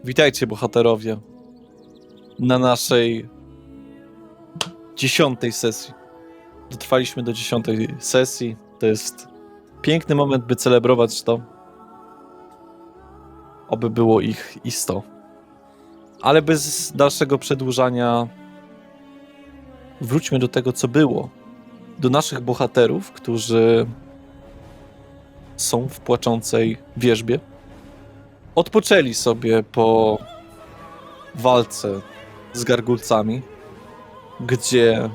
Witajcie, bohaterowie, na naszej 10. sesji. Dotrwaliśmy do 10. sesji. To jest piękny moment, by celebrować to. Oby było ich i 100. Ale bez dalszego przedłużania wróćmy do tego, co było. Do naszych bohaterów, którzy są w płaczącej wierzbie. Odpoczęli sobie po walce z gargulcami, gdzie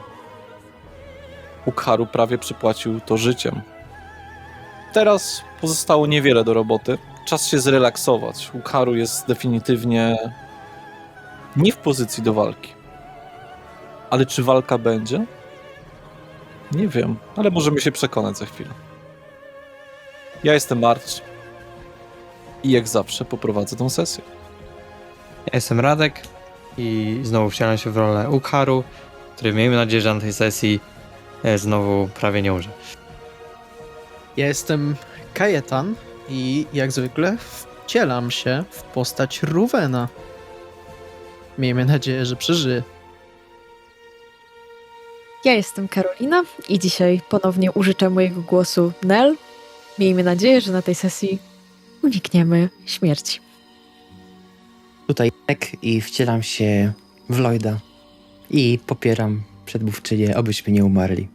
Ukharu prawie przypłacił to życiem. Teraz pozostało niewiele do roboty. Czas się zrelaksować. Ukharu jest definitywnie nie w pozycji do walki. Ale czy walka będzie? Nie wiem, ale możemy się przekonać za chwilę. Ja jestem Marcz i jak zawsze poprowadzę tą sesję. Ja jestem Radek i znowu wcielam się w rolę Ukharu, który miejmy nadzieję, że na tej sesji znowu prawie nie umrze. Ja jestem Kajetan i jak zwykle wcielam się w postać Ruvena. Miejmy nadzieję, że przeżyje. Ja jestem Karolina i dzisiaj ponownie użyczę mojego głosu Nel. Miejmy nadzieję, że na tej sesji unikniemy śmierci. Tutaj Ek i wcielam się w Lloyda i popieram przedmówczynię, obyśmy nie umarli.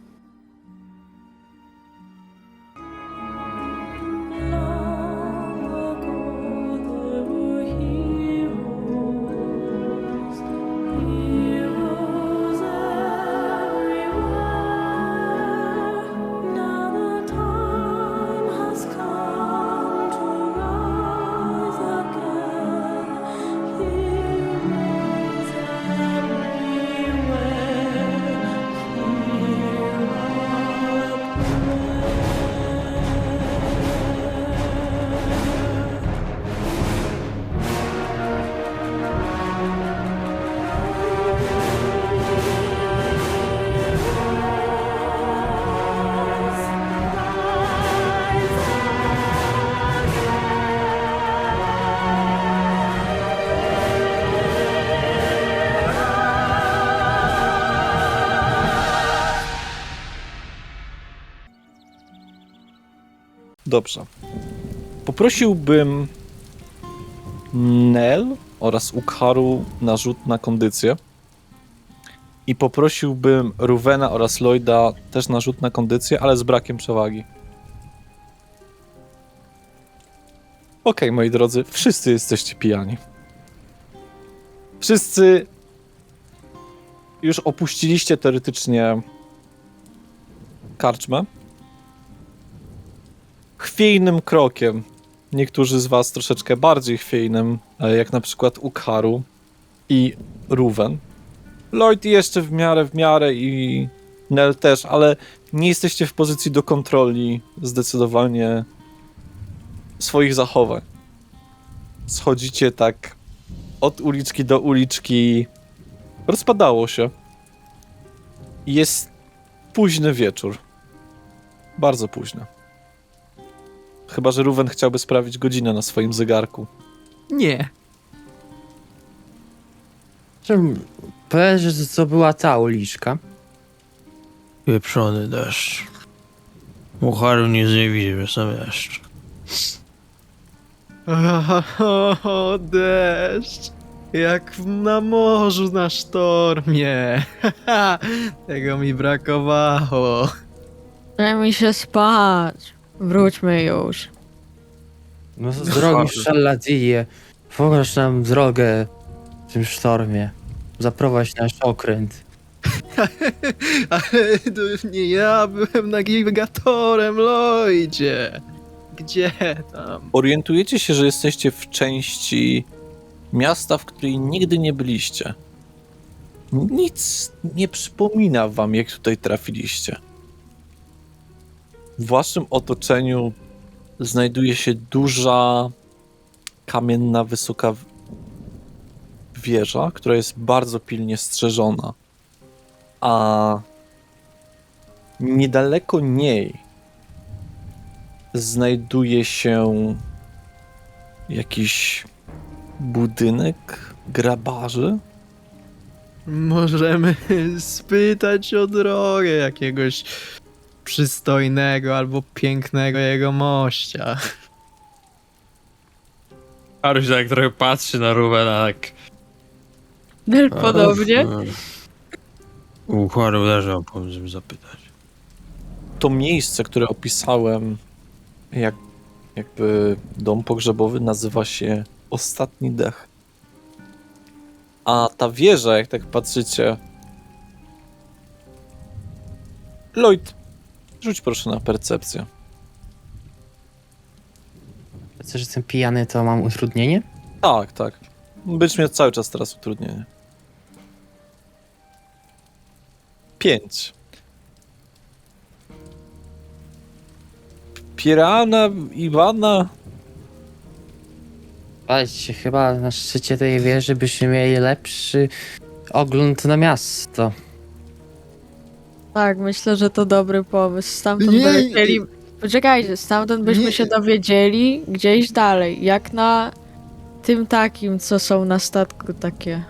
Dobrze. Poprosiłbym Nel oraz Ukharu na rzut na kondycję. I poprosiłbym Ruvena oraz Lloyda też na rzut na kondycję, ale z brakiem przewagi. Okej, moi drodzy, wszyscy jesteście pijani. Wszyscy już opuściliście teoretycznie karczmę. Chwiejnym krokiem, niektórzy z was troszeczkę bardziej chwiejnym, jak na przykład Ukharu i Ruven. Lloyd jeszcze w miarę i Nel też, ale nie jesteście w pozycji do kontroli zdecydowanie swoich zachowań. Schodzicie tak od uliczki do uliczki. Rozpadało się. Jest późny wieczór. Bardzo późny. Chyba że Ruven chciałby sprawić godzinę na swoim zegarku. Nie. Powiedz, że to była ta uliczka. Pieprzony deszcz. Ukharu nic nie widzi, że sam deszcz. O, deszcz. Jak na morzu na sztormie. Tego mi brakowało. Daj mi się spać. Wróćmy już. No z drogi Szaladzije, pokaż nam drogę w tym sztormie. Zaprowadź nasz okręt. Ale to nie ja byłem nawigatorem, Lloydzie. Gdzie tam? Orientujecie się, że jesteście w części miasta, w której nigdy nie byliście. Nic nie przypomina wam, jak tutaj trafiliście. W waszym otoczeniu znajduje się duża, kamienna, wysoka wieża, która jest bardzo pilnie strzeżona. A niedaleko niej znajduje się jakiś budynek grabarzy? Możemy spytać o drogę jakiegoś przystojnego albo pięknego jego mościa. Ucharu się tak trochę patrzy na Ruvena, tak. Nel podobnie. Ucharu też mam pomysł zapytać. To miejsce, które opisałem, jakby dom pogrzebowy, nazywa się Ostatni Dech. A ta wieża, jak tak patrzycie... Lloyd, rzuć proszę na percepcję. Co, że jestem pijany, to mam utrudnienie? Tak, tak. Będziesz miał cały czas teraz utrudnienie. 5. Pirana, Iwana... Słuchajcie, chyba na szczycie tej wieży byśmy mieli lepszy ogląd na miasto. Tak, myślę, że to dobry pomysł. Stamtąd Nie, by chcieli... Poczekajcie, stamtąd byśmy nie. się dowiedzieli gdzieś dalej. Jak na tym takim, co są na statku takie.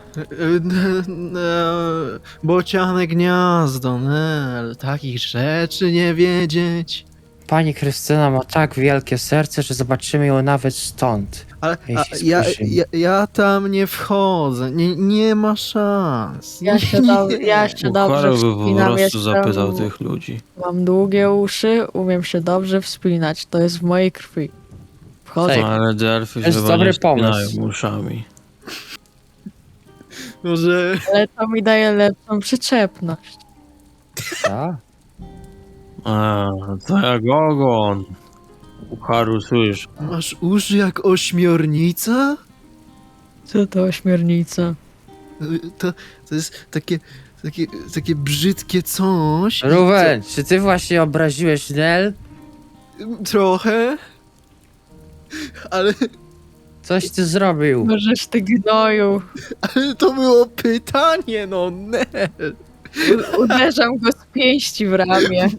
Bociane gniazdo, Nel. Takich rzeczy nie wiedzieć. Pani Krystyna ma tak wielkie serce, że zobaczymy ją nawet stąd. Ale Jeśli ja, spojrzymy. ja tam nie wchodzę. Nie ma szans. Ja się dobrze Ucharu by po wspinam, prostu zapytał jestem... tych ludzi. Mam długie uszy, umiem się dobrze wspinać. To jest w mojej krwi. Wchodzę. Ej, Ale delfy to się jest chyba dobry nie spinają pomysł. uszami. Może... Ale to mi daje lepszą przyczepność. Tak? A, to jak ogon. Ucharu, słysz? Masz uszy jak ośmiornica? Co to ośmiornica? To jest takie brzydkie coś. Ruben, czy ty właśnie obraziłeś Nel? Trochę. Ale Coś ty zrobił. Możesz ty gnoju. to było pytanie, no nie. Uderzam go z pięści w ramię.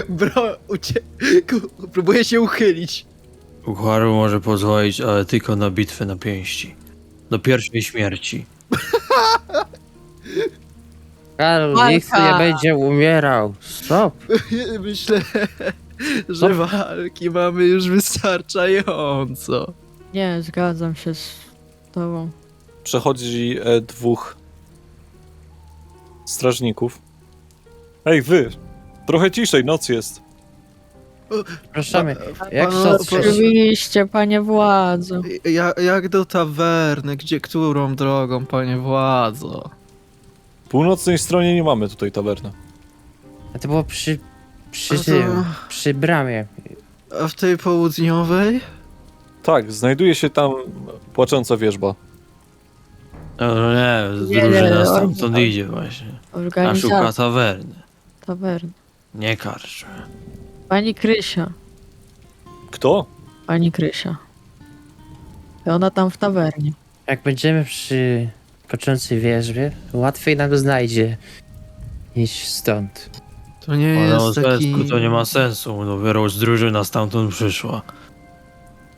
Bro, próbuję się uchylić. Ucharu może pozwolić, ale tylko na bitwę na pięści. Do pierwszej śmierci. Karol, Walka. nikt tu nie będzie umierał. Stop. Myślę, że walki mamy już wystarczająco. Nie, zgadzam się z tobą. Przechodzi dwóch strażników. Ej, wy! Trochę ciszej, noc jest. Proszemy. Jak Panu- to Oczywiście, panie władzo. Jak do tawerny? Którą drogą, panie władzo? W północnej stronie nie mamy tutaj tawerny. To było przy A to- tym, przy bramie. A w tej południowej? Tak, znajduje się tam płacząca wierzba. No nie, Nie, drużyna nie, stamtąd nie. idzie właśnie. A szuka Organizacja tawerny. tawerny. Nie karczmy. Pani Krysia. Kto? Pani Krysia. I ona tam w tawernie. Jak będziemy przy począcej wierzbie, łatwiej nam znajdzie iść stąd. To nie Ale o jest taki... zesku to nie ma sensu, dopiero z drużyna stamtąd przyszła.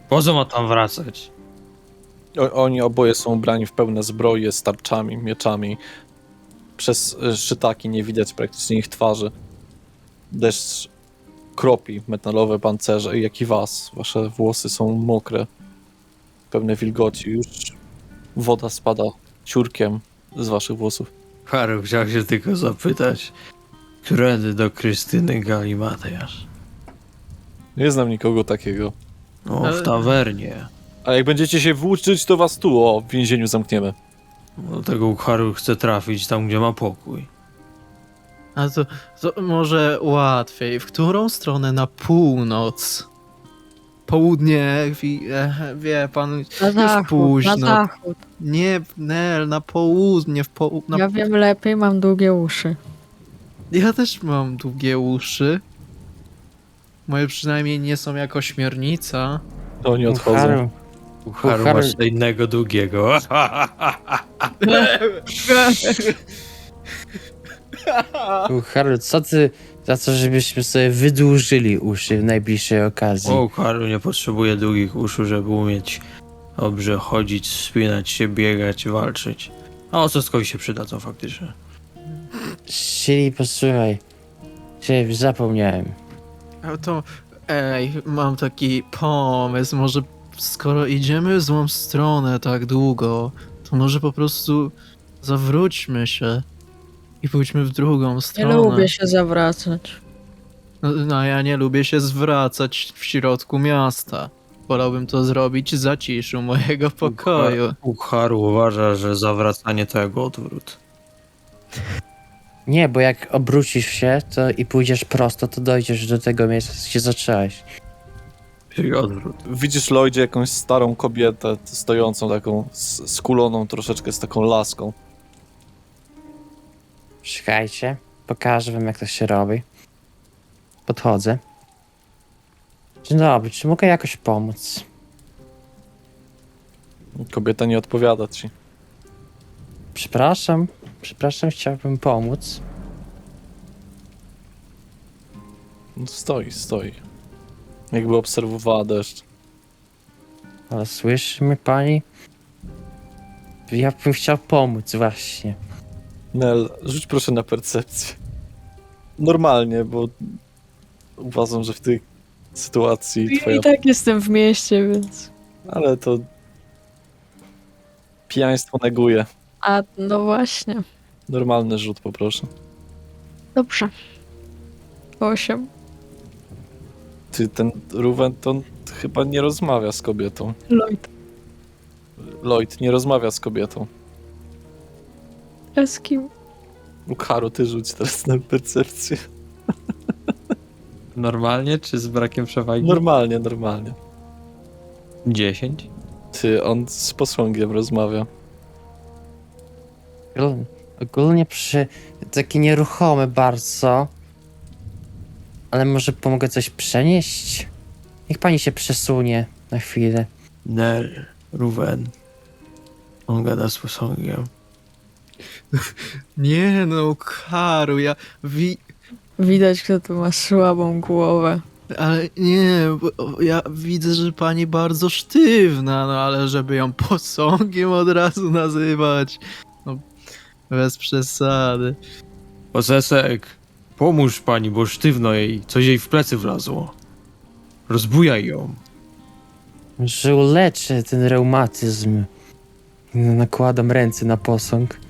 Po co ma tam wracać? Oni oboje są ubrani w pełne zbroje z tarczami, mieczami. Przez szytaki nie widać praktycznie ich twarzy. Deszcz kropi metalowe pancerze, jak i was. Wasze włosy są mokre, pełne wilgoci. Już woda spada ciurkiem z waszych włosów. Haru chciał się tylko zapytać, którędy do Krystyny Galimatiasz? Nie znam nikogo takiego. No, Ale- w tawernie. A jak będziecie się włóczyć, to was tu, w więzieniu zamkniemy. Do tego Haru chce trafić tam, gdzie ma pokój. A to może łatwiej. W którą stronę? Na północ. Południe, wie pan, Na już zachód, późno. na zachód. Nie, Nel, na południe, Ja wiem lepiej, mam długie uszy. Ja też mam długie uszy. Moje przynajmniej nie są jak ośmiornica. To oni odchodzą. Haru, Haru Haru- masz innego długiego. Haru, co ty za to, żebyśmy sobie wydłużyli uszy w najbliższej okazji? O, Haru nie potrzebuje długich uszu, żeby umieć Dobrze chodzić, wspinać się, biegać, walczyć. A oceskowi się przydadzą faktycznie. Czyli posłuchaj, że zapomniałem. A to, mam taki pomysł, może skoro idziemy w złą stronę tak długo, to może po prostu zawróćmy się i pójdźmy w drugą Nie stronę. lubię się zawracać. No ja nie lubię się zwracać w środku miasta. Wolałbym to zrobić w zaciszu mojego pokoju. Ukharu uważa, że zawracanie to jak odwrót. Nie, bo jak obrócisz się to i pójdziesz prosto, to dojdziesz do tego miejsca, gdzie zacząłeś. Czyli odwrót. Widzisz, Lloydzie, jakąś starą kobietę stojącą taką skuloną troszeczkę z taką laską. Czekajcie, pokażę wam, jak to się robi. Podchodzę. Dzień dobry, czy mogę jakoś pomóc? Kobieta nie odpowiada ci. Przepraszam, chciałbym pomóc. No, stoi. Jakby obserwowała deszcz. Ale słyszy mnie pani? Ja bym chciał pomóc właśnie. Nel, rzuć proszę na percepcję. Normalnie, bo uważam, że w tej sytuacji twoja... I tak jestem w mieście, więc... Ale to... Pijaństwo neguje. A, no właśnie. Normalny rzut, poproszę. Dobrze. 8. Ty, ten Ruwen, to on chyba nie rozmawia z kobietą. Lloyd. Lloyd nie rozmawia z kobietą. A z kim? Ukharu, ty rzuć teraz na percepcję. Normalnie, czy z brakiem przewagi? Normalnie. 10. Ty, on z posągiem rozmawia. Ogólnie taki nieruchomy bardzo. Ale może pomogę coś przenieść? Niech pani się przesunie na chwilę. Nel, Ruwen. On gada z posągiem. Nie no, Karu, Widać, kto tu ma słabą głowę. ale nie, bo ja widzę, że pani bardzo sztywna, no ale żeby ją posągiem od razu nazywać, no bez przesady. Ocesek, pomóż pani, bo sztywno jej, coś jej w plecy wlazło. Rozbujaj ją. Że uleczę ten reumatyzm. Nakładam ręce na posąg.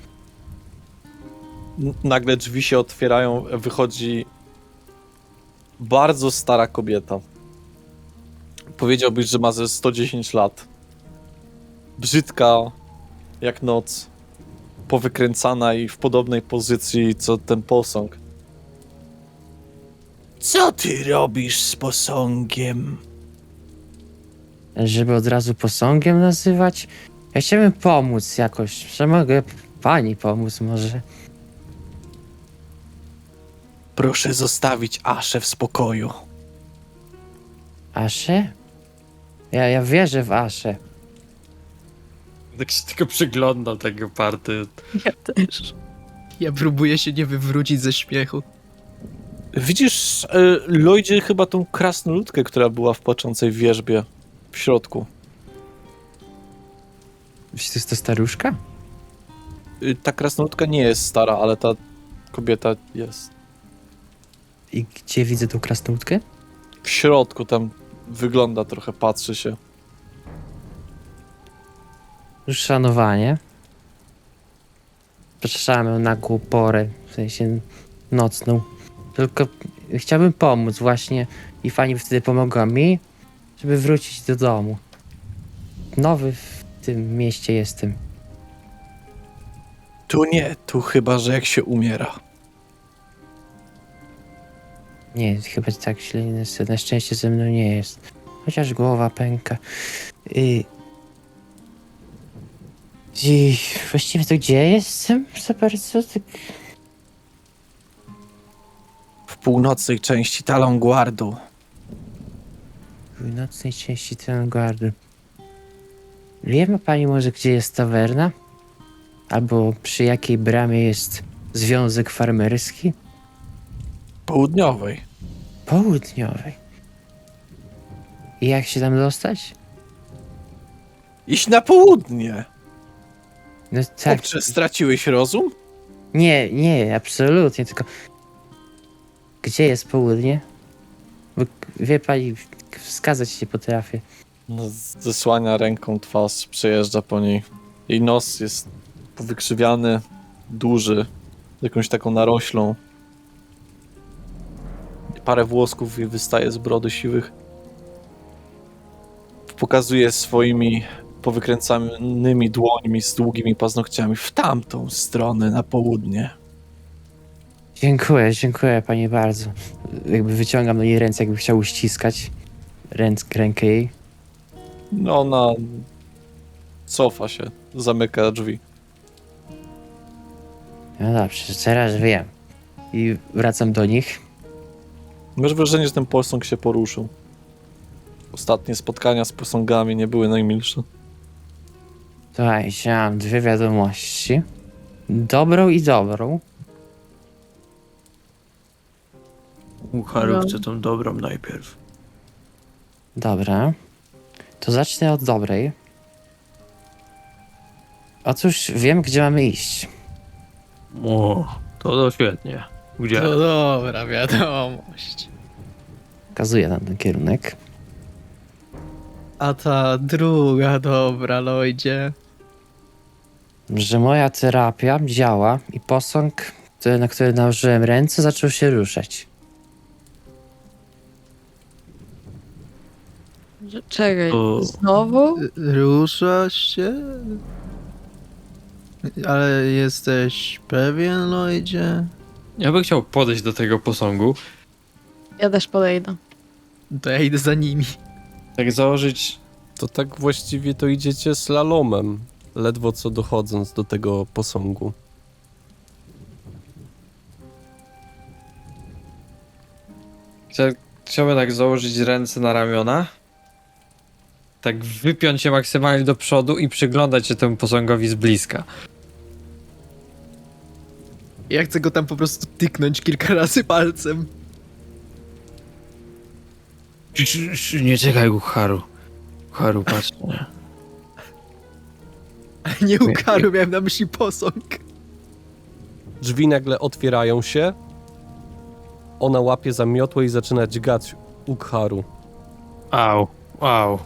Nagle drzwi się otwierają, wychodzi bardzo stara kobieta. Powiedziałbyś, że ma ze 110 lat. Brzydka jak noc, powykręcana i w podobnej pozycji co ten posąg. Co ty robisz z posągiem? Żeby od razu posągiem nazywać? Ja chciałbym pomóc jakoś. Że mogę pani pomóc może. Proszę zostawić Aszę w spokoju. Aszę? Ja wierzę w Aszę. Tak się tylko przyglądam tego party. Ja też. Ja próbuję się nie wywrócić ze śmiechu. Widzisz, Lloydzie, chyba tą krasnoludkę, która była w płaczącej wierzbie w środku. To jest to staruszka? Ta krasnoludka nie jest stara, ale ta kobieta jest. I gdzie widzę tą krasnoludkę? W środku tam wygląda trochę, patrzy się. Uszanowanie. Przepraszam ją nagłą porę, w sensie nocną. Tylko chciałbym pomóc właśnie i pani wtedy pomogła mi, żeby wrócić do domu. Nowy w tym mieście jestem. Tu nie, tu chyba, że jak się umiera. Nie, chyba tak źle na szczęście ze mną nie jest. Chociaż głowa pęka. I właściwie to gdzie jestem? Za bardzo tak... W północnej części Talonguardu. W północnej części Telengardu. Wie ma pani może, gdzie jest tawerna? Albo przy jakiej bramie jest związek farmerski? Południowej. Południowej. I jak się tam dostać? Iść na południe. No tak. Chłopcze, straciłeś rozum? Nie, absolutnie, tylko... Gdzie jest południe? Bo wie pani, wskazać się potrafię. No, zasłania ręką twarz, przejeżdża po niej. Jej nos jest powykrzywiany, duży, jakąś taką naroślą. Parę włosków jej wystaje z brody siwych. Pokazuje swoimi powykręcanymi dłońmi z długimi paznokciami w tamtą stronę, na południe. Dziękuję pani bardzo. Jakby wyciągam do niej ręce, jakby chciał uściskać rękę jej. No, ona cofa się, zamyka drzwi. No dobrze, teraz wiem. I wracam do nich. Masz wrażenie, że ten posąg się poruszył. Ostatnie spotkania z posągami nie były najmilsze. Słuchajcie, mam dwie wiadomości. Dobrą i dobrą. Ukharu No. chce tą dobrą najpierw. Dobra. To zacznę od dobrej. Otóż wiem, gdzie mamy iść. O, to świetnie. Gdzie? To dobra wiadomość. Wskazuję na ten kierunek. A ta druga dobra, Lloydzie. Że moja terapia działa i posąg, na który nałożyłem ręce, zaczął się ruszać. Czekaj, To- znowu? Rusza się? Ale jesteś pewien, Lloydzie? Ja bym chciał podejść do tego posągu, Ja też podejdę. To ja idę za nimi. tak założyć... To tak właściwie to idziecie slalomem, ledwo co dochodząc do tego posągu. Chciałbym tak założyć ręce na ramiona, tak wypiąć się maksymalnie do przodu i przyglądać się temu posągowi z bliska. Ja chcę go tam po prostu tyknąć kilka razy palcem. Nie czekaj, Ukharu. Ukharu, patrz. Nie. Ale nie ukaru, miałem na myśli posąg. Drzwi nagle otwierają się. Ona łapie za miotło i zaczyna dźgać Ukharu. Au, au.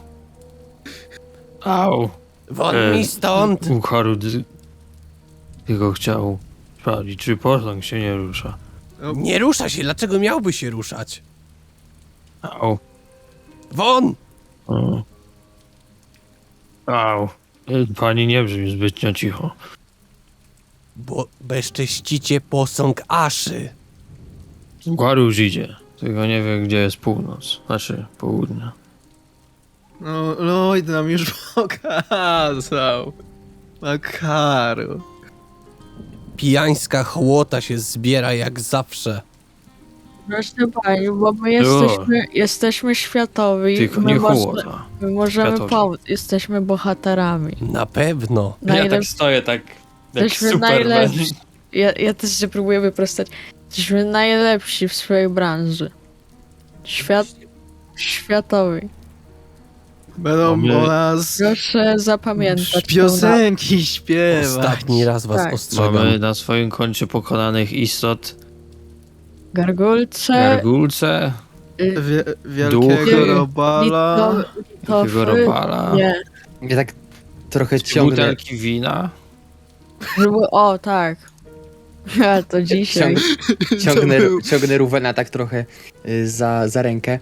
Au. Won E, mi stąd! Ukharu tylko chciał sprawdzić, czy posąg się nie rusza. Nie rusza się, dlaczego miałby się ruszać? Au. Won! O. Au. Pani nie brzmi zbytnio cicho. Bo bezcześcicie posąg Aszy. Ukharu już idzie, tylko nie wie, gdzie jest północ. Znaczy, południe. No, Lloyd nam już pokazał. Makaru. Pijańska hołota się zbiera jak zawsze. Proszę pani, bo my Było. jesteśmy światowi. Tylko my nie możemy- hołota. My możemy Światowi. pomóc. Jesteśmy bohaterami. Na pewno. Ja tak Najlepsi. stoję tak jak Jesteśmy Superman. najlepsi. Ja też się próbuję wyprostać. Jesteśmy najlepsi w swojej branży. Światowi. Będą Mamy- o nas Proszę zapamiętać. piosenki śpiewać. Ostatni raz was Tak. ostrzegam. Mamy na swoim koncie pokonanych istot Gargulce. gargulce, Wielkiego Duchy. robala. takiego robala, Nie. Ja tak trochę trzy ciągnę, butelki wina. O, tak. Ja to dzisiaj. ciągnę Ruwena tak trochę za rękę.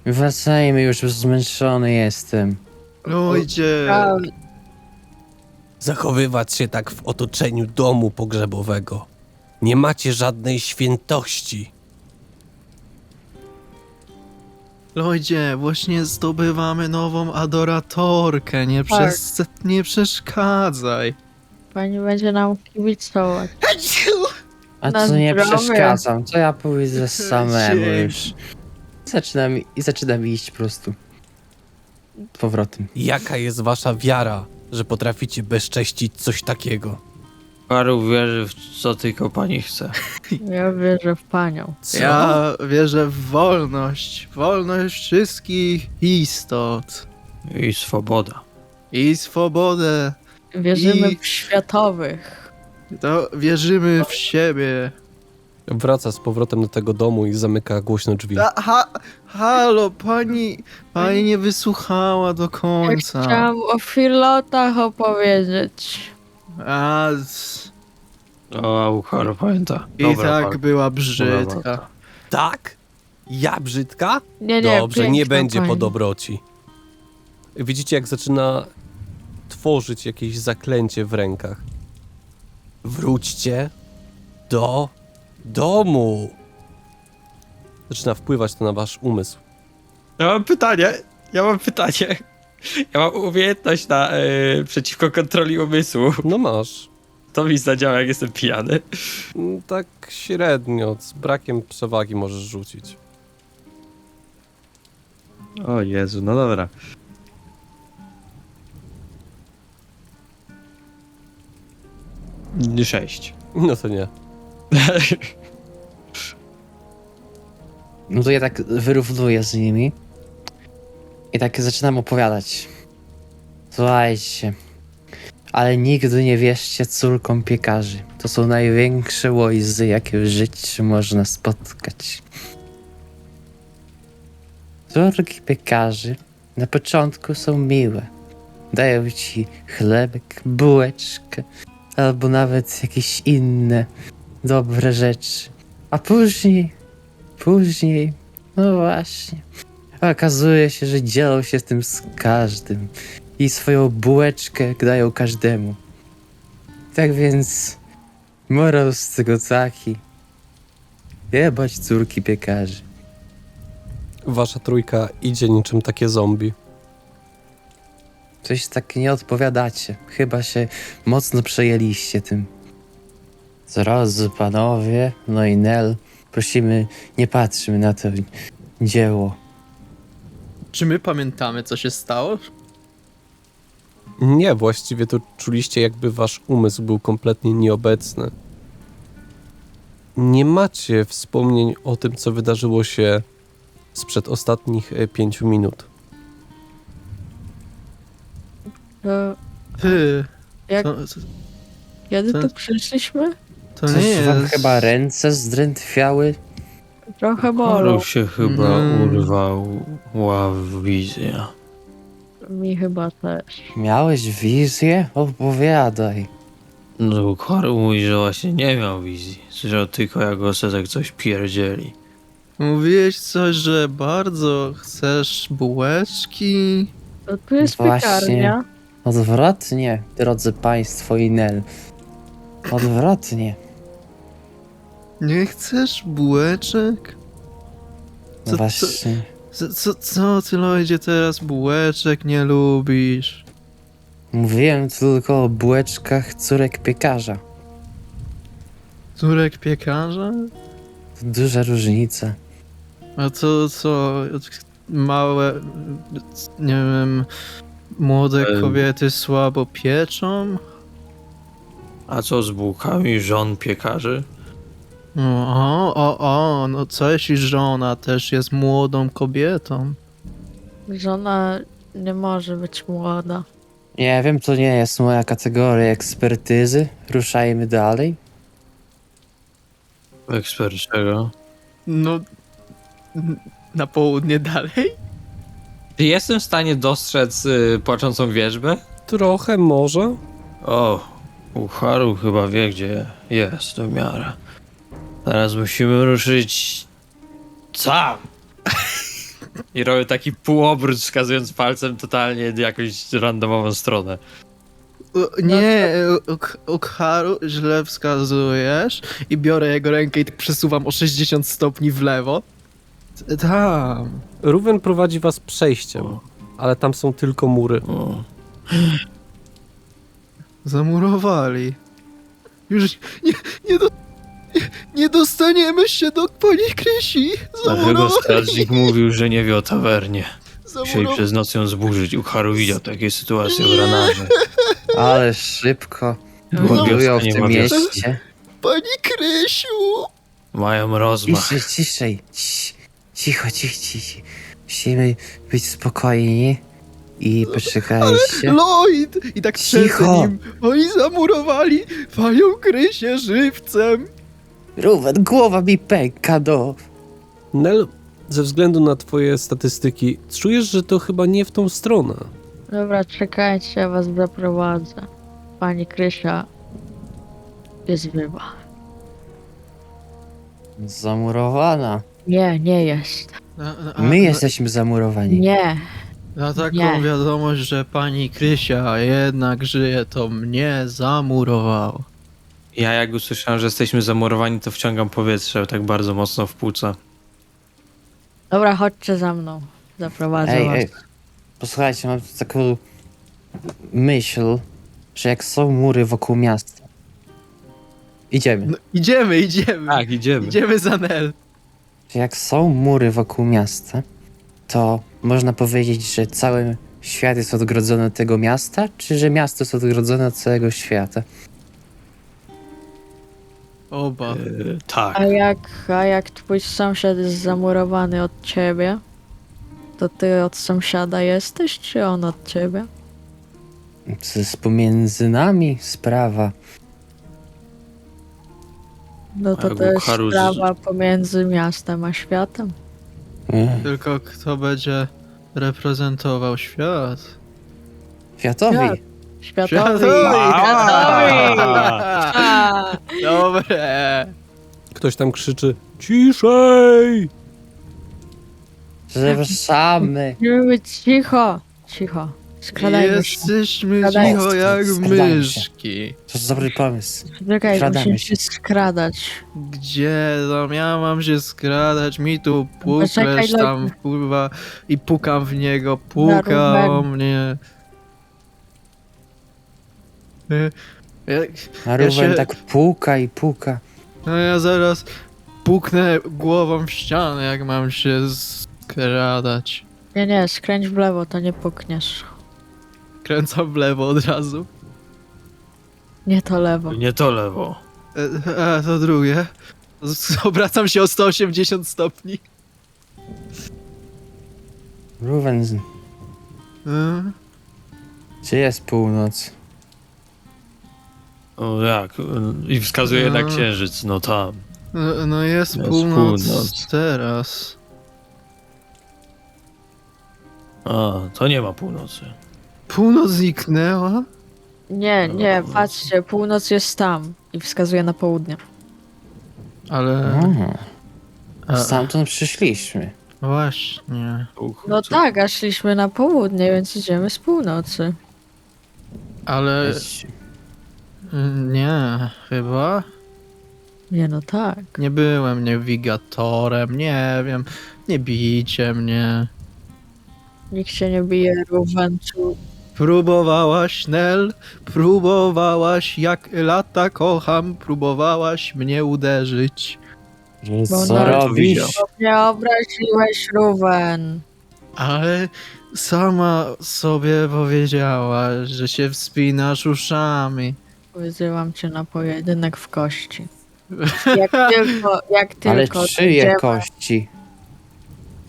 Wracajmy już, zmęczony jestem. Lloydzie. Prawda. Zachowywać się tak w otoczeniu domu pogrzebowego. Nie macie żadnej świętości. Lloydzie, właśnie zdobywamy nową adoratorkę. Nie przeszkadzaj. Pani będzie nam kibicować. A Na to nie zdrowie. przeszkadzam, to ja pójdę samemu Dzięki. już. Zaczynam iść po prostu. Powrotem. Jaka jest wasza wiara, że potraficie bezcześcić coś takiego? Paru wierzy w co tylko pani chce. Ja wierzę w panią. Co? Ja wierzę w wolność. Wolność wszystkich istot. I swoboda. i swobodę. Wierzymy I- w światowych. To wierzymy w siebie. Wraca z powrotem do tego domu i zamyka głośno drzwi. Halo, pani nie wysłuchała do Ja końca. chciałam o filotach opowiedzieć. A, O, Ukharu pamięta. i Dobra, tak walka. była Dobra brzydka. walka. Tak? Ja brzydka? Nie, Dobrze, nie piękna będzie po pani. dobroci. Widzicie, jak zaczyna tworzyć jakieś zaklęcie w rękach. Wróćcie do domu. Zaczyna wpływać to na wasz umysł. Ja mam pytanie. Ja mam umiejętność przeciwko kontroli umysłu. No masz. To mi zadziała, jak jestem pijany. Tak średnio, z brakiem przewagi możesz rzucić. O Jezu, no dobra. Sześć. No to nie. No to ja tak wyrównuję z nimi i tak zaczynam opowiadać. Słuchajcie, ale nigdy nie wierzcie córkom piekarzy. To są największe łojzy, jakie w życiu można spotkać. Córki piekarzy na początku są miłe. Dają ci chlebek, bułeczkę, albo nawet jakieś inne dobre rzeczy. A później, no właśnie, okazuje się, że dzielą się tym z każdym i swoją bułeczkę dają każdemu. Tak więc, morał z tego taki, jebać córki piekarzy. Wasza trójka idzie niczym takie zombie. Coś tak nie odpowiadacie, chyba się mocno przejęliście tym. Drodzy panowie, no i Nel, prosimy, nie patrzmy na to dzieło. Czy my pamiętamy, co się stało? Nie, właściwie to czuliście, jakby wasz umysł był kompletnie nieobecny. Nie macie wspomnień o tym, co wydarzyło się sprzed ostatnich 5 minut. To Ty, jak, to, kiedy to- tu przyszliśmy? to nie Coś wam jest... chyba ręce zdrętwiały? Trochę bolą. Ukharu się chyba Mm. urwała wizja. Mi chyba też. Miałeś wizję? Opowiadaj. No Ukharu mówi, że właśnie nie miał wizji. Słyszał tylko, jak Osetek coś pierdzieli. Mówiłeś coś, że bardzo chcesz bułeczki. To tu jest Właśnie. piekarnia. Odwrotnie, drodzy państwo i Nel. Odwrotnie. Nie chcesz bułeczek? Co- Właśnie. Co ty, Lloydzie, teraz bułeczek nie lubisz? Mówiłem tylko o bułeczkach córek piekarza. Córek piekarza? To duża różnica. A to co? Małe, nie wiem, młode kobiety słabo pieczą? A co z bułkami żon piekarzy? No co jeśli żona też jest młodą kobietą? Żona nie może być młoda. Nie wiem, to nie jest moja kategoria ekspertyzy. Ruszajmy dalej. Ekspert czego? No, na południe dalej? Czy jestem w stanie dostrzec płaczącą wierzbę? Trochę może. O, Ukharu chyba wie, gdzie jest w miarę. Teraz musimy ruszyć sam. I robię taki półobrót, wskazując palcem totalnie jakąś randomową stronę. Nie, Ukharu, źle wskazujesz i biorę jego rękę i tak przesuwam o 60 stopni w lewo. Tam. Ruwen prowadzi was przejściem, ale tam są tylko mury. O. Zamurowali. Już nie dostaniemy się do pani Krysi. Dlatego strażnik mówił, że nie wie o tawernie. Musieli Zamurowali. przez noc ją zburzyć. Ukharu widział takie sytuacje w Ranarze. Ale szybko No, budują w nie tym ma wiosny. mieście. Pani Krysiu. Mają rozmach. Ciszej. Cicho. Musimy być spokojni. i poczekajcie. Lloyd! I tak przed Cicho. nim. Oni zamurowali panią Krysię żywcem. Ruwen, głowa mi pęka, no. Nel, ze względu na twoje statystyki, czujesz, że to chyba nie w tą stronę. Dobra, czekajcie, ja was zaprowadzę. Pani Krysia jest żywa. Zamurowana. Nie, nie jest. My jesteśmy zamurowani. Nie. Na taką Nie. wiadomość, że pani Krysia jednak żyje, to mnie zamurował. Ja jak usłyszałem, że jesteśmy zamurowani, to wciągam powietrze tak bardzo mocno w płuca. Dobra, chodźcie za mną. Zaprowadzę Ej, was. ej. Posłuchajcie, mam tu taką myśl, że jak są mury wokół miasta. Idziemy. No, idziemy. Tak, idziemy. Idziemy za Nel. Że jak są mury wokół miasta, to można powiedzieć, że cały świat jest odgrodzony od tego miasta, czy że miasto jest odgrodzone od całego świata? Oba. Tak. A jak twój sąsiad jest zamurowany od ciebie, to ty od sąsiada jesteś, czy on od ciebie? To jest pomiędzy nami sprawa. No to A to jest Gukharu z- sprawa pomiędzy miastem a światem. Tylko kto będzie reprezentował świat? Światowi. Świat. Światowi. Światowi! A, Dobre. Ktoś tam krzyczy, ciszej! Zapraszamy. musimy być cicho. Cicho. Skradajmy się. Jesteśmy Skradajmy cicho jak Skradajmy się. myszki. To jest dobry pomysł. Czekaj, Skradamy musimy się. się skradać. Gdzie tam ja mam się skradać? Mi tu puklesz Poczekaj, tam kurwa i pukam w niego, puka Na o mnie. Ja, A Ruben się- tak puka i puka. no ja zaraz puknę głową w ścianę, jak mam się skradać. Nie, skręć w lewo, to nie pukniesz. Kręcam w lewo od razu. Nie to lewo. Nie to lewo. A to drugie. Obracam się o 180 stopni. Ruben, Mm. gdzie jest północ? O jak? I wskazuje na No. księżyc, no tam. No jest Jest północ północ. teraz. A, to nie ma północy. Północ zniknęła? Nie, patrzcie, północ jest tam. I wskazuje na południe. Ale... Stamtąd przyszliśmy. Właśnie. No tak, a szliśmy na południe, więc idziemy z północy. Ale... Nie, chyba? Nie, no tak. Nie byłem nawigatorem, nie wiem. Nie bijcie mnie. Nikt się nie bije, Ruwencu. Próbowałaś, Nel, próbowałaś, jak lata kocham, próbowałaś mnie uderzyć. Bo Co na- robisz? Nie obraziłeś, Ruwen. Ale sama sobie powiedziałaś, że się wspinasz uszami. Wyzywam cię na pojedynek w kości. Jak Ale tylko czyje dojdziemy- kości?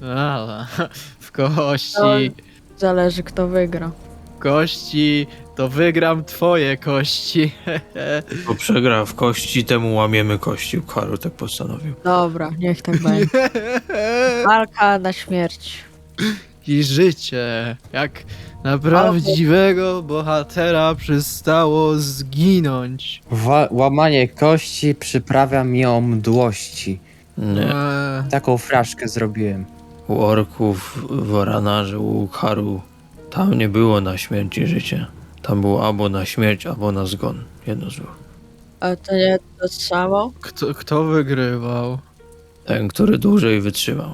Ale w kości, Zależy kto wygra. kości, to wygram twoje kości. Bo przegra w kości, temu łamiemy kości. Gukharu tak postanowił. Dobra, niech tak będzie. Walka na śmierć. I życie, jak na prawdziwego bohatera przestało zginąć. Łamanie kości przyprawia mi o mdłości. Nie. Taką fraszkę zrobiłem. U orków, w Oranarze, u Gukharu, tam nie było na śmierć i życie. Tam było albo na śmierć, albo na zgon. Jedno z dwóch. A to nie to samo? Kto wygrywał? Ten, który dłużej wytrzymał.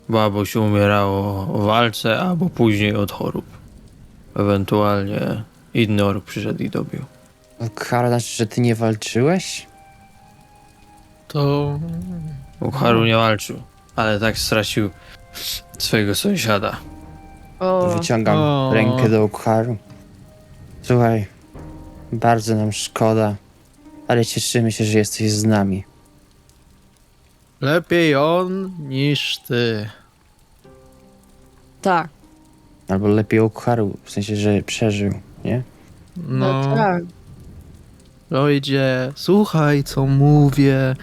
Bo albo się umierało w walce, albo później od chorób. Ewentualnie inny ork przyszedł i dobił. Kara, znaczy, że ty nie walczyłeś? To... Gukharu nie walczył, ale tak stracił swojego sąsiada. O, Wyciągam O. rękę do Ukharu. Słuchaj, bardzo nam szkoda, ale cieszymy się, że jesteś z nami. Lepiej on niż ty. tak. Albo lepiej Ukharu, w sensie, że przeżył, nie? No, tak. Lloydzie, słuchaj co mówię,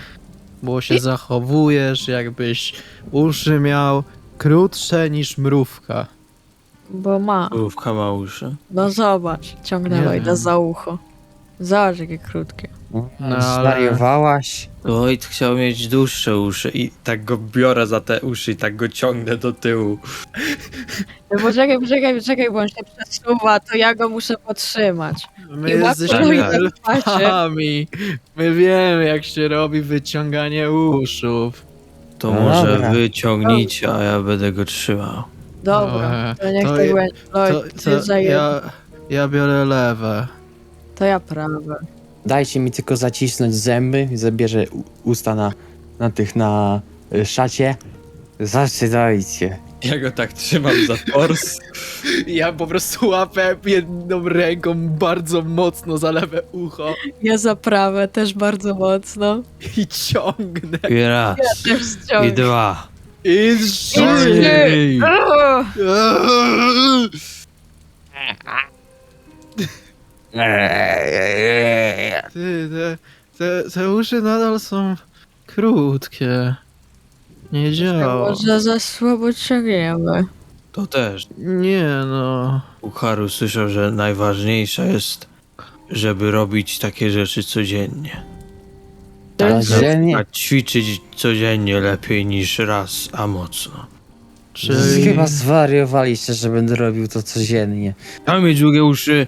bo się zachowujesz jakbyś uszy miał krótsze niż mrówka. Bo ma. Główka ma uszy. No zobacz, ciągnę Nie Lloyda wiem. za ucho. Zobacz, jakie krótkie. No, ale- Zwariowałaś? Lloyd chciał mieć dłuższe uszy i tak go biorę za te uszy i tak go ciągnę do tyłu. No poczekaj, bo on się przesuwa, to ja go muszę podtrzymać. My I łapie jesteśmy Lloyda tak. w pacie. elfami. My wiemy jak się robi wyciąganie uszów. To No może dobra. wy ciągnijcie, a ja będę go trzymał. Dobra, to niech to tak je- będzie. Lloyd, ty zajęty. ja biorę lewe. To ja prawe. Dajcie mi tylko zacisnąć zęby, zabierze usta na szacie. Zaczynajcie. Ja go tak trzymam za tors. Ja po prostu łapę jedną ręką bardzo mocno za lewe ucho Ja za prawe też bardzo mocno. i ciągnę. I raz, Też i ściągnę. dwa. I trzy. Ej. Ty, te uszy nadal są krótkie. Nie działa. Może za słabo ciągniemy. To też. Nie no. Ukharu słyszał, że najważniejsze jest, żeby robić takie rzeczy codziennie. Ale dziennie. A ćwiczyć codziennie lepiej niż raz, a mocno. Czyli... Chyba zwariowaliście, że będę robił to codziennie. Mam mieć długie uszy.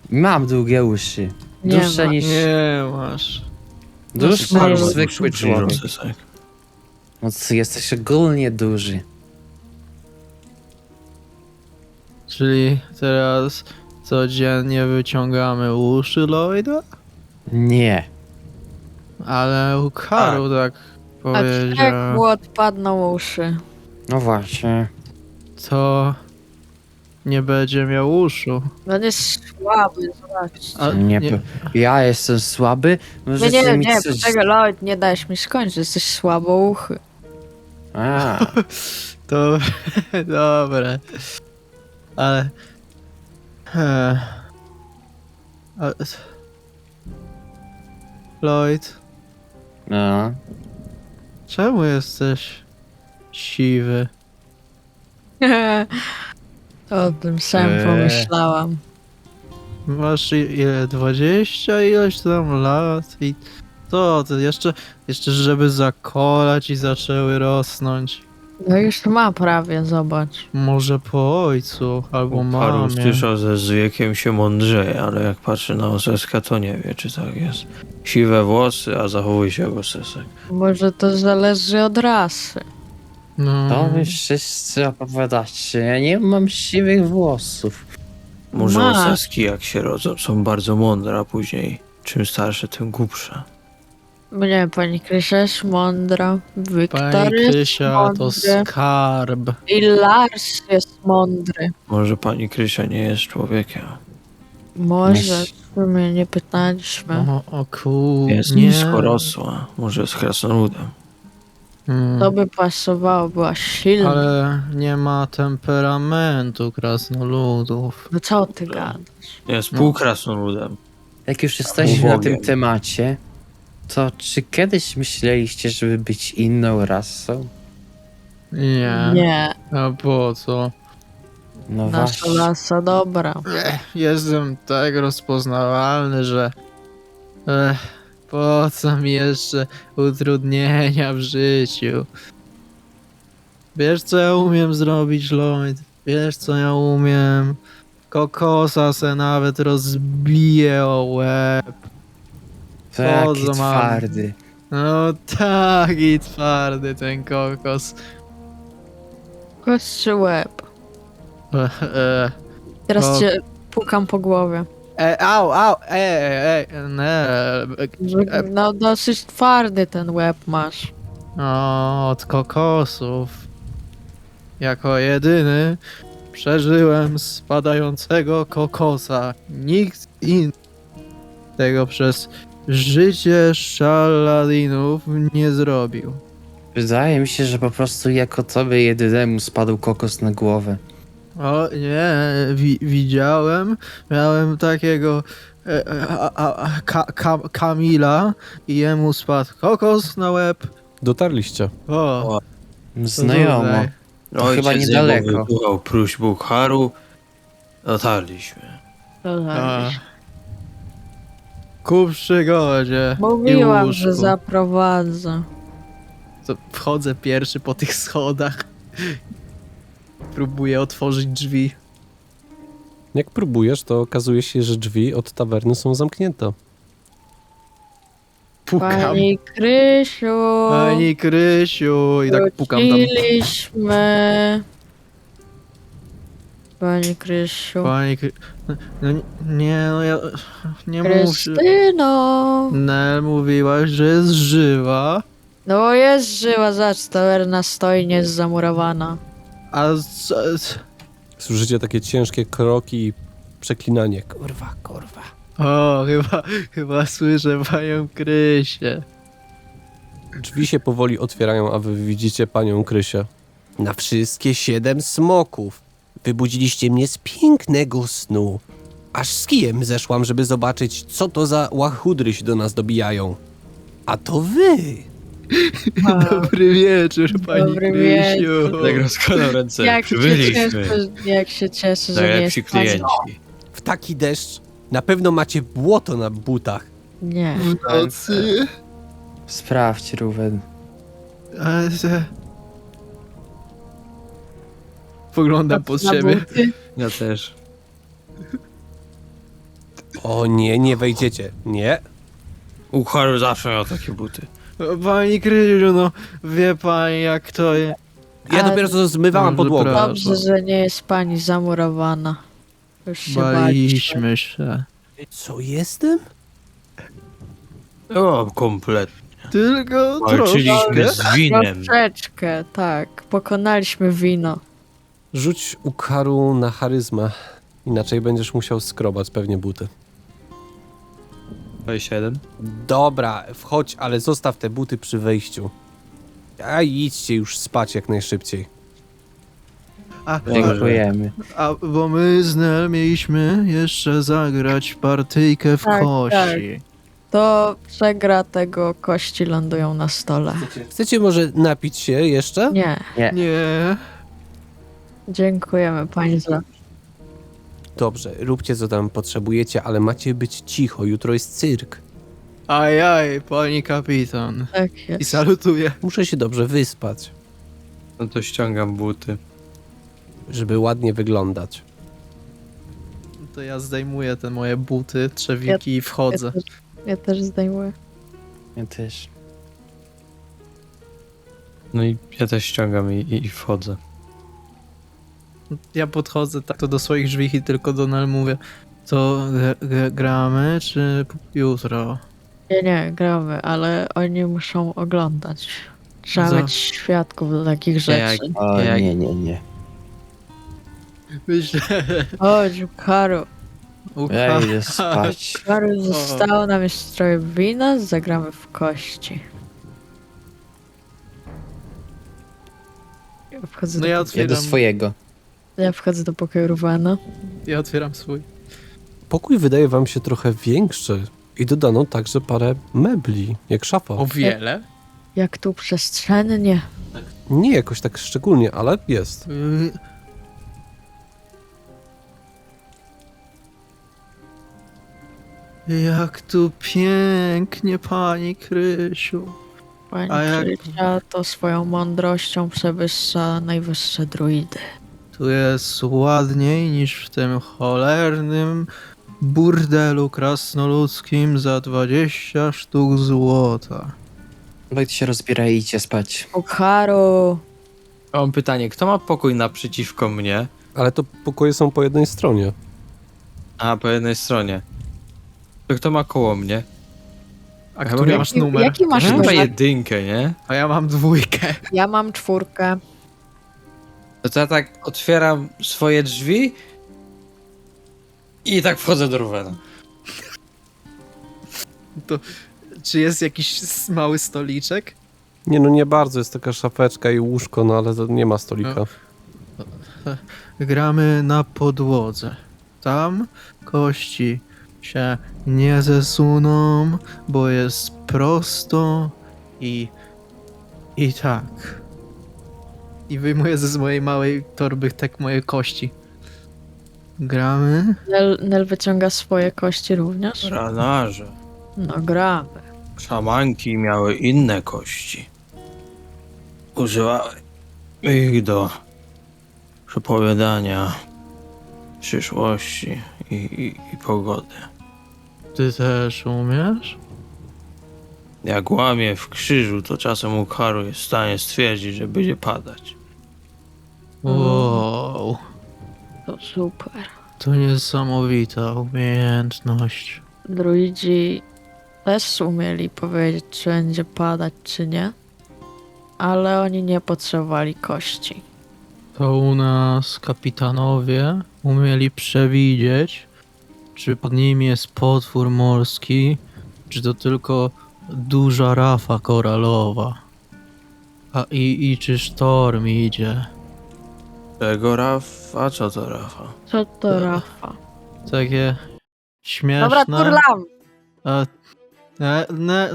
Mam długie uszy. Nie Dłuższe ma. niż, Nie masz. dłuższe No, niż no, zwykły człowiek. Sesek. No co, jesteś ogólnie duży. Czyli teraz codziennie wyciągamy uszy Lloyda? Nie. Ale Ukharu tak A jak powiedział. mu odpadną uszy? No właśnie. To nie będzie miał uszu. On jest słaby, zobaczcie. A, Nie, ja jestem słaby. No Możecie mi nie, coś... poczekaj, Lloyd, nie dajesz mi skończyć, jesteś słabouchy. A, To dobre. Ale... Ale... Lloyd, no. czemu jesteś siwy? O tym sam pomyślałam. Masz ile? 20 ileś tam lat i co ty? Jeszcze żeby zakolać i zaczęły rosnąć. No już ma prawie, zobacz. Może po ojcu albo Ukharu mamie. słyszał, że z wiekiem się mądrzeje, ale jak patrzy na Oseskę, to nie wie, czy tak jest. Siwe włosy, a zachowuje się jak Osesek. Może to zależy od rasy. No. To wy wszyscy opowiadacie. Ja nie mam siwych włosów. Może Masz. Oseski, jak się rodzą, są bardzo mądre, a później czym starsze, tym głupsze. Nie, pani Krysia jest mądra, Wiktor Pani jest Krysia to mądry skarb. i Lars jest mądry. Może pani Krysia nie jest człowiekiem. Może, w sumie nie pytaliśmy. O kur... Jest nie. niskorosła. Może jest krasnoludem. To by pasowało, była silna. Ale nie ma temperamentu krasnoludów. No co ty gadasz? Jest półkrasnoludem. Jak już jesteśmy na Bogiem. tym temacie, to czy kiedyś myśleliście, żeby być inną rasą? Nie. Nie, A po co? No nasza właśnie. rasa dobra. Jestem tak rozpoznawalny, że... po co mi jeszcze utrudnienia w życiu? Wiesz co ja umiem zrobić, Lloyd? Wiesz co ja umiem? Kokosa se nawet rozbije o łeb. To jaki co mam? twardy. No taki twardy ten kokos. Kości łeb. Teraz O. cię pukam po głowie. Au, nie. No dosyć twardy ten łeb masz. Od kokosów. Jako jedyny przeżyłem spadającego kokosa. Nikt inny tego przez życie szaladinów nie zrobił. Wydaje mi się, że po prostu jako tobie jedynemu spadł kokos na głowę. O nie, widziałem. Miałem takiego Kamila i jemu spadł kokos na łeb. Dotarliście. O, Znajomo. tutaj. To chyba Ojciec niedaleko. jego wybuchał próśb Ukharu. Dotarliśmy. A. Ku przygodzie. Mówiłam, i że łóżku. zaprowadzę. To wchodzę pierwszy po tych schodach. Próbuję otworzyć drzwi. Jak próbujesz, to okazuje się, że drzwi od tawerny są zamknięte. Pukam. Pani Krysiu, Pani Krysiu. I tak pukam tam. wróciliśmy. Pani Krysiu. Pani no nie, no ja... Nie mów. Krystyno. Nel mówiłaś, że jest żywa. No jest żyła, zacz, tawerna stoi, nie jest zamurowana. A Słyszycie takie ciężkie kroki i przeklinanie. Kurwa, kurwa. O, chyba słyszę panią Krysię. Drzwi się powoli otwierają, a wy widzicie panią Krysię. Na wszystkie 7 smoków. Wybudziliście mnie z pięknego snu. Aż z kijem zeszłam, żeby zobaczyć, co to za łachudry się do nas dobijają. A to wy! Dobry wieczór, pani Dobry Krysiu. Tak rozkładam ręce. Jak się Przybyliśmy. cieszę, jak się cieszę, że nie Najlepsi jest pani. klienci. W taki deszcz na pewno macie błoto na butach. Nie. W nocy. Sprawdź, Ruben. Poglądam pod Na siebie. buty. Ja też. O nie, nie wejdziecie. Nie. Ukharu zawsze miał takie buty. Pani Krysiu, no wie pani jak to jest. Ja A- dopiero co zmywałam Może podłogę. prawda. Dobrze, że nie jest pani zamurowana. Już się baliśmy. Baliśmy się. Co jestem? O, kompletnie. Tylko Walczyliśmy troszkę. z winem. Troszeczkę, tak. Pokonaliśmy wino. Rzuć Ukharu na charyzmę. Inaczej będziesz musiał skrobać pewnie buty. 27. Dobra, wchodź, ale zostaw te buty przy wejściu. A idźcie już spać jak najszybciej. Dziękujemy. A bo my z Nel mieliśmy jeszcze zagrać partyjkę w Tak, kości. To przegra tego kości lądują na stole. Chcecie może napić się jeszcze? Nie. Nie. Dziękujemy pani za... Dobrze, róbcie co tam potrzebujecie, ale macie być cicho, jutro jest cyrk. Ajaj, pani kapitan. Tak I jest. salutuję. Muszę się dobrze wyspać, No to ściągam buty. żeby ładnie wyglądać. To ja zdejmuję te moje buty, trzewiki i wchodzę. Ja też zdejmuję. Ja też. No i ja też ściągam i wchodzę. Ja podchodzę tak to do swoich drzwi i tylko do Nel mówię. To gramy, czy jutro? Nie, gramy, ale oni muszą oglądać. Trzeba Za- mieć świadków do takich rzeczy. O, Jak- nie. Myślę. Chodź, Karu. Ja idę spać. Karu zostało nam jeszcze trochę wina, zagramy w kości. Ja wchodzę, No ja Ja do otwieram, swojego. ja wchodzę do pokoju Ruwana. ja otwieram swój. Pokój wydaje wam się trochę większy i dodano także parę mebli, jak szafa. O wiele? Jak tu przestrzennie. Nie jakoś tak szczególnie, ale jest. Jak tu pięknie, pani Krysiu. Pani A jak- Krysia to swoją mądrością przewyższa najwyższe druidy. Tu jest ładniej niż w tym cholernym burdelu krasnoludzkim za 20 sztuk złota. Wojt się rozbiera i idźcie spać. Karu. Mam pytanie, kto ma pokój naprzeciwko mnie? Ale to pokoje są po jednej stronie. A, po jednej stronie. To kto ma koło mnie? A Chyba który nie- masz numer? Jaki masz Chyba numer? jedynkę, nie? A ja mam 2. Ja mam 4. To ja tak otwieram swoje drzwi i tak wchodzę do Ruvena. Czy jest jakiś mały stoliczek? Nie no, nie bardzo, jest taka szafeczka i łóżko, no ale to nie ma stolika. gramy na podłodze. Tam kości się nie zesuną, bo jest prosto i tak. I wyjmuję ze mojej małej torby tak moje kości. Gramy? Nel wyciąga swoje kości również. Ranarze. No gramy. Szamanki miały inne kości. Używały ich do przepowiadania przyszłości i pogody. Ty też umiesz? Jak łamie w krzyżu, to czasem Ukharu jest w stanie stwierdzić, że będzie padać. Wow, To super. to niesamowita umiejętność. Druidzi też umieli powiedzieć, czy będzie padać, czy nie. Ale oni nie potrzebowali kości. To u nas kapitanowie umieli przewidzieć, czy pod nim jest potwór morski, czy to tylko duża rafa koralowa. I czy sztorm idzie. Czego Rafa? Co to Rafa? Co to Rafa? Takie śmieszne. Dobra, turlam!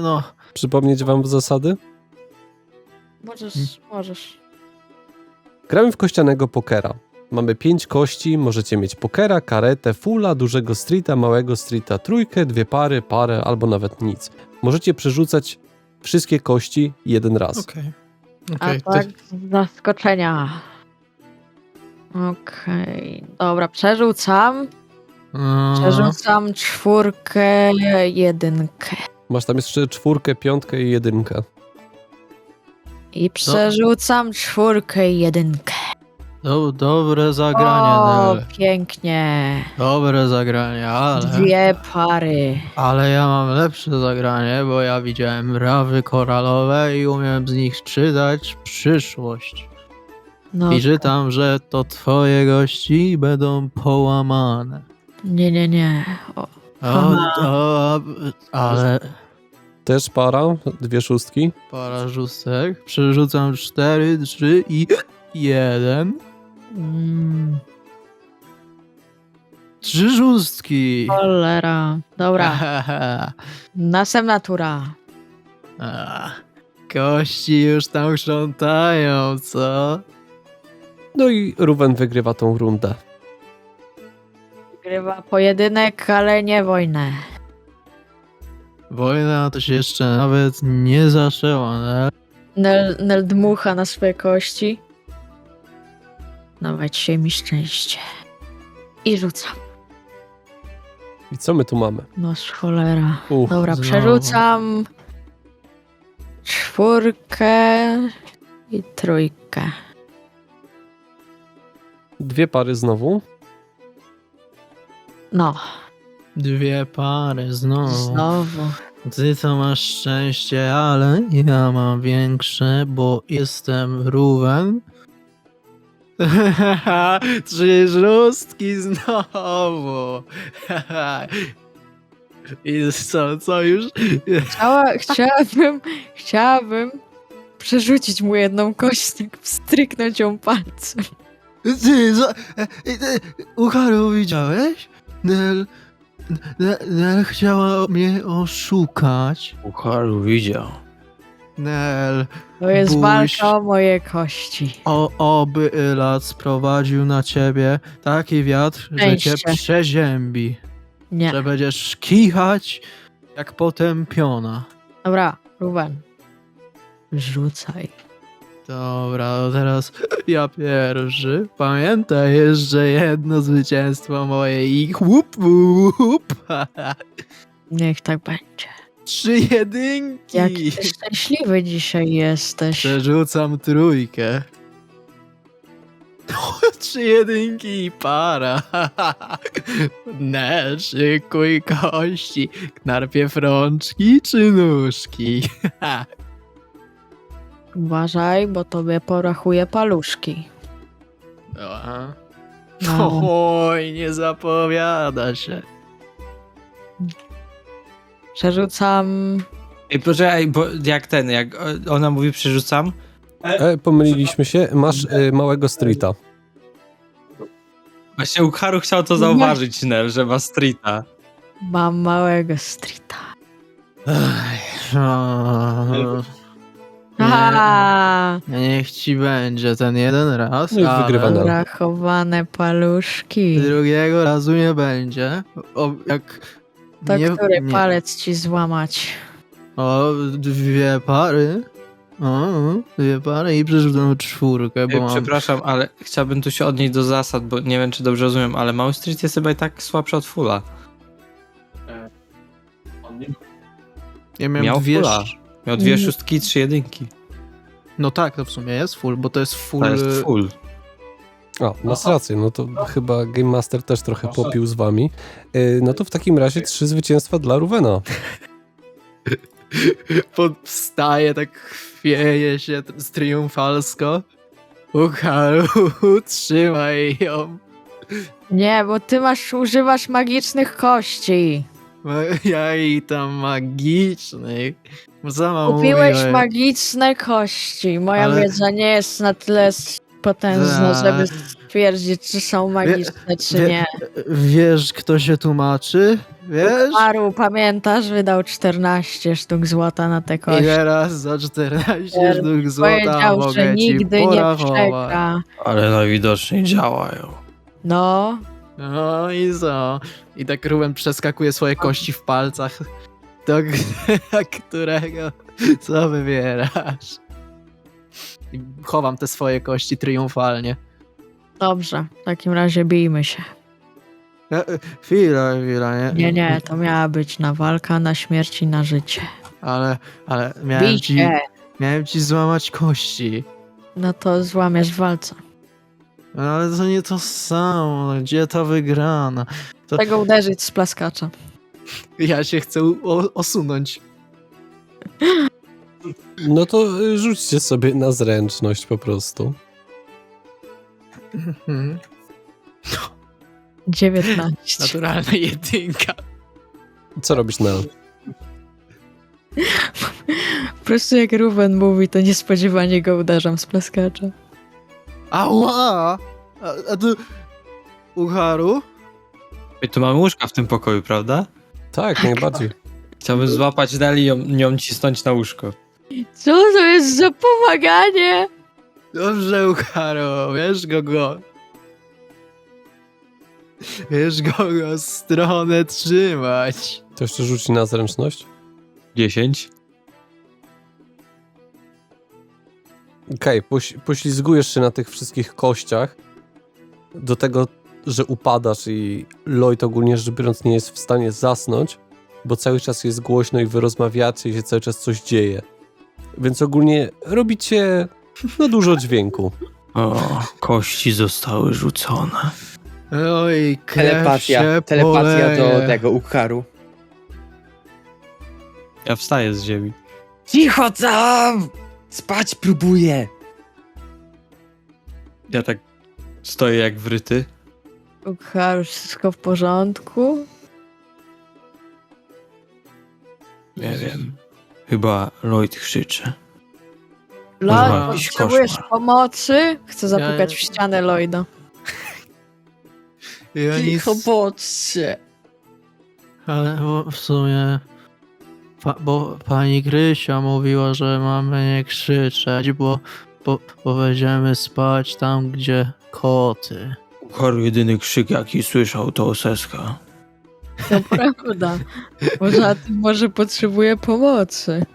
No. Przypomnieć wam zasady? Możesz. Gramy w kościanego pokera. Mamy 5 kości, możecie mieć pokera, karetę, fulla, dużego streeta, małego streeta, trójkę, 2 pary, parę albo nawet nic. Możecie przerzucać wszystkie kości jeden raz. Okej. A tak z zaskoczenia. Okej. Dobra, przerzucam. Przerzucam 4, 1. Masz tam jeszcze 4, 5 i 1. I przerzucam 4, 1. Dobre zagranie, O, Nel. pięknie. Dobre zagranie, ale... 2 pary. Ale ja mam lepsze zagranie, bo ja widziałem rawy koralowe i umiem z nich czytać przyszłość. No, I czytam, że to twoje gości będą połamane. nie. Ale Też para, 2 szóstki. para szóstek. Przerzucam 4, 3 i 1. Mm, 3 szóstki. cholera. Dobra, następna tura. Kości już tam krzątają, co? No i Ruwen wygrywa tą rundę. Grywa pojedynek, ale nie wojnę. Wojna to się jeszcze nawet nie zaczęła, nie? Nel dmucha na swoje kości. Nawet się mi szczęście. I rzucam. I co my tu mamy? No cholera. Dobra, znowu. przerzucam 4 i 3. 2 pary znowu. No, 2 pary znowu. Ty to masz szczęście, ale ja mam większe, bo jestem Ruwen. 3 szóstki znowu. I co już? Chciałabym przerzucić mu jedną kość, tak wstryknąć ją palcem. Ukharu, widziałeś? Nel chciała mnie oszukać. Ukharu widział. Nel, To jest Bój walka się. o moje kości. oby Ylat sprowadził na ciebie taki wiatr, że cię Szczęście. przeziębi. Nie. Że będziesz kichać jak potępiona. Dobra, Ruben. Rzucaj. Dobra, to teraz ja pierwszy. Pamiętaj jeszcze jedno zwycięstwo moje i łup, łup. Niech tak będzie. 3 jedynki. Jak ty szczęśliwy dzisiaj jesteś. Przerzucam 3. 3 jedynki i para. Ne, szykuj kości. Najpierw rączki czy nóżki? Uważaj, bo tobie porachuje paluszki. Aha. No. Oj, nie zapowiada się. Przerzucam. Ej, poczekaj, bo jak ona mówi przerzucam, Pomyliliśmy się, masz małego streeta. Właśnie Ukharu chciał to zauważyć, Nel, że ma streeta. Mam małego streeta. Aha! Niech ci będzie ten jeden raz, No i wygrywa ale Nel. Rachowane paluszki. drugiego razu nie będzie. Jak To nie, który nie. palec ci złamać? O, 2 pary. O, 2 pary i przerzucam 4, bo mam... Przepraszam, ale chciałbym tu się odnieść do zasad, bo nie wiem, czy dobrze rozumiem, ale mały street jest chyba i tak słabszy od fulla. Ja miałem Miał 2... fulla. Miał 2 szóstki i 3 jedynki. No tak, to w sumie jest full, bo to jest full... To jest full. O, masz rację, no to chyba Game Master też trochę popił z wami. No to w takim razie 3 zwycięstwa dla Ruvena. Podstaje, tak chwieje się triumfalsko. Ukharu, trzymaj ją. Nie, bo ty używasz magicznych kości. Ja i tam magicznych. Sama Kupiłeś mówiłem. magiczne kości. Moja Ale- wiedza nie jest na tyle potężna, Tak. żeby stwierdzić, czy są magiczne, czy wie- nie. Wiesz, kto się tłumaczy? Wiesz? Paru, pamiętasz? Wydał 14 sztuk złota na te kości. Ile raz za 14 sztuk złota Powiedział, mogę że ci nigdy nie porachować. przeka. Ale najwidoczniej działają. No, No i co? I tak Ruben przeskakuje swoje kości w palcach. Do którego co wybierasz? I chowam te swoje kości triumfalnie. dobrze. W takim razie bijmy się. Chwila, nie? Nie, to miała być na walka na śmierć i na życie. Ale Bij się. miałem ci złamać kości. No to złamiesz w walce. No ale to nie to samo. Gdzie ta wygrana? To Tego uderzyć z plaskacza. ja się chcę osunąć. No to rzućcie sobie na zręczność po prostu. Mhm. 19. Naturalna jedynka. Co robisz, Nel? Po prostu jak Ruben mówi, to niespodziewanie go uderzam z plaskacza. Ała! A tu... Ukharu? I tu mamy łóżka w tym pokoju, prawda? Tak, najbardziej. Chciałbym złapać Nel i nią cisnąć na łóżko. Co to jest za pomaganie? Dobrze, Ukharu, wiesz go. Wiesz go stronę trzymać. To jeszcze rzuci na zręczność. 10. Okej, poślizgujesz się na tych wszystkich kościach. Do tego, że upadasz i Lloyd ogólnie rzecz biorąc nie jest w stanie zasnąć, bo cały czas jest głośno i wy rozmawiacie i się cały czas coś dzieje. Więc ogólnie robicie dużo dźwięku. O, kości zostały rzucone. Oj, krew Telepatia. się Telepatia do poleje. tego Ukharu. Ja wstaję z ziemi. Cicho tam! Spać próbuję! Ja tak stoję jak wryty. Ukharu, wszystko w porządku? Nie wiem. Chyba Lloyd krzyczy. Lloyd, ma jakiś potrzebujesz koszmar. pomocy? Chcę zapukać w ścianę Lloyda. Ja nic... bądźcie! Ale w sumie... bo pani Krysia mówiła, że mamy nie krzyczeć, bo będziemy spać tam, gdzie koty. Ukharu jedyny krzyk, jaki słyszał, to oseska. To prawda. Poza tym może potrzebuje pomocy.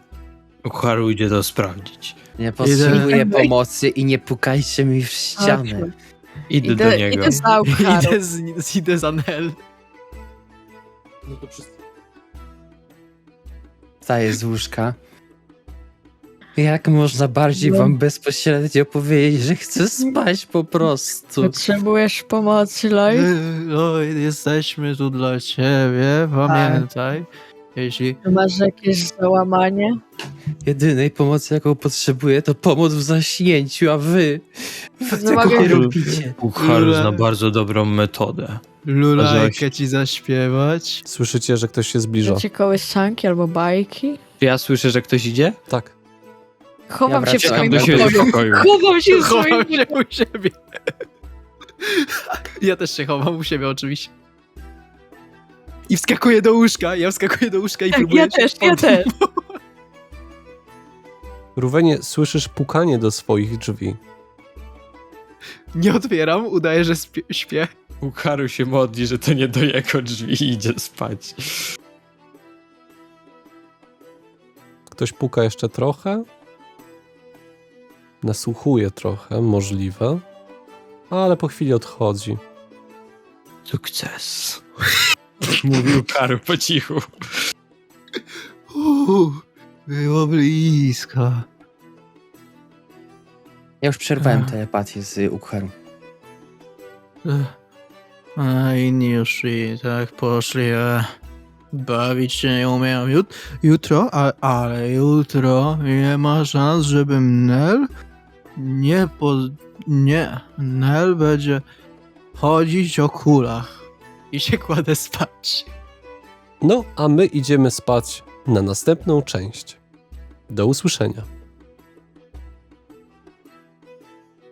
Ukharu idzie to sprawdzić. Nie potrzebuję Idę. pomocy i nie pukajcie mi w ścianę. Idę do niego. Idę za Ukharu. Idę za Nel. Wstaję z łóżka. Jak można bardziej wam bezpośrednio powiedzieć, że chcę spać po prostu? Potrzebujesz pomocy, Lloyd? Lloyd, jesteśmy tu dla ciebie, pamiętaj. Jeśli... Masz jakieś załamanie? Jedynej pomocy, jaką potrzebuję, to pomoc w zaśnięciu, a wy tego mogę- nie robicie. Ukharu zna bardzo dobrą metodę. Lulajkę ci zaśpiewać. Słyszycie, że ktoś się zbliża. Macie kołysanki albo bajki? Czy ja słyszę, że ktoś idzie? Tak. Chowam Ja się w wracam swoim do siebie do pokoju. pokoju. Chowam się w swoim Chowam się u siebie. Ja też się chowam u siebie oczywiście. I wskakuję do łóżka, ja wskakuję do łóżka i próbuję Ja się też, ja też. Rówenie, słyszysz pukanie do swoich drzwi. Nie otwieram, udaję, że śpię. Ukharu się modli, że to nie do jego drzwi i idzie spać. Ktoś puka jeszcze trochę. Nasłuchuje trochę, możliwe. Ale po chwili odchodzi. Sukces. Mówił Ukharu po cichu. Było blisko. Ja już przerwałem telepatię z Ukharu. A inni już i tak poszli, bawić się nie umieją. Jutro, ale jutro nie ma szans, żebym Nel nie, Nel będzie chodzić o kulach i się kładę spać. No, a my idziemy spać na następną część. Do usłyszenia.